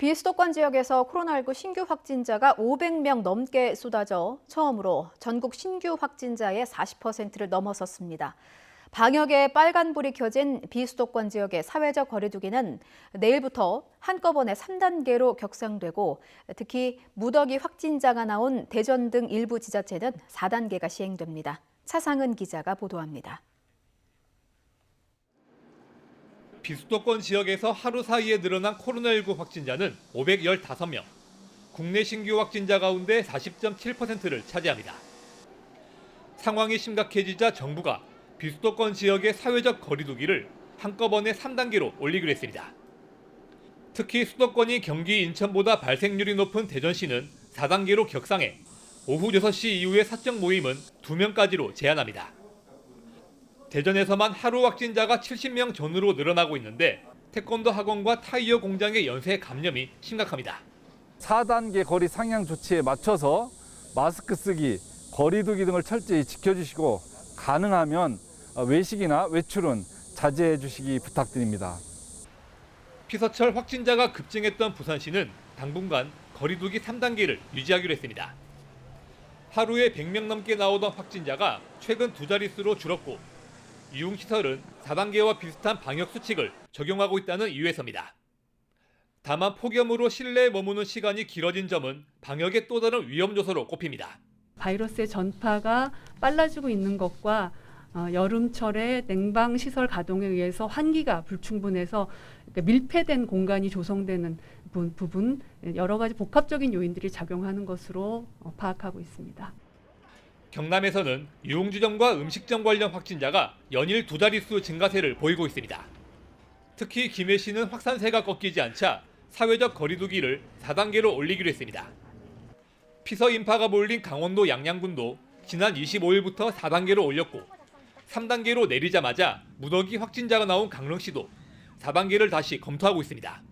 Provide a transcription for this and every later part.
비수도권 지역에서 코로나19 신규 확진자가 500명 넘게 쏟아져 처음으로 전국 신규 확진자의 40%를 넘어섰습니다. 방역에 빨간불이 켜진 비수도권 지역의 사회적 거리두기는 내일부터 한꺼번에 3단계로 격상되고 특히 무더기 확진자가 나온 대전 등 일부 지자체는 4단계가 시행됩니다. 차상은 기자가 보도합니다. 비수도권 지역에서 하루 사이에 늘어난 코로나19 확진자는 515명. 국내 신규 확진자 가운데 40.7%를 차지합니다. 상황이 심각해지자 정부가 비수도권 지역의 사회적 거리두기를 한꺼번에 3단계로 올리기로 했습니다. 특히 수도권이 경기 인천보다 발생률이 높은 대전시는 4단계로 격상해 오후 6시 이후의 사적 모임은 2명까지로 제한합니다. 대전에서만 하루 확진자가 70명 전후로 늘어나고 있는데 태권도 학원과 타이어 공장의 연쇄 감염이 심각합니다. 4단계 거리 상향 조치에 맞춰서 마스크 쓰기, 거리두기 등을 철저히 지켜주시고 가능하면 외식이나 외출은 자제해 주시기 부탁드립니다. 피서철 확진자가 급증했던 부산시는 당분간 거리두기 3단계를 유지하기로 했습니다. 하루에 100명 넘게 나오던 확진자가 최근 2자릿수로 줄었고 유흥시설은 4단계와 비슷한 방역 수칙을 적용하고 있다는 이유에서입니다. 다만 폭염으로 실내에 머무는 시간이 길어진 점은 방역의 또 다른 위험 요소로 꼽힙니다. 바이러스의 전파가 빨라지고 있는 것과 여름철에 냉방시설 가동에 의해서 환기가 불충분해서 밀폐된 공간이 조성되는 부분 여러 가지 복합적인 요인들이 작용하는 것으로 파악하고 있습니다. 경남에서는 유흥주점과 음식점 관련 확진자가 연일 2자릿수 증가세를 보이고 있습니다. 특히 김해시는 확산세가 꺾이지 않자 사회적 거리두기를 4단계로 올리기로 했습니다. 피서 인파가 몰린 강원도 양양군도 지난 25일부터 4단계로 올렸고 3단계로 내리자마자 무더기 확진자가 나온 강릉시도 4단계를 다시 검토하고 있습니다.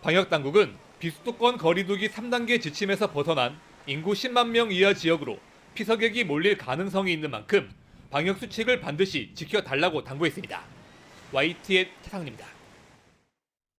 방역당국은 비수도권 거리두기 3단계 지침에서 벗어난 인구 10만 명 이하 지역으로 피서객이 몰릴 가능성이 있는 만큼 방역 수칙을 반드시 지켜달라고 당부했습니다. YTN 차상입니다.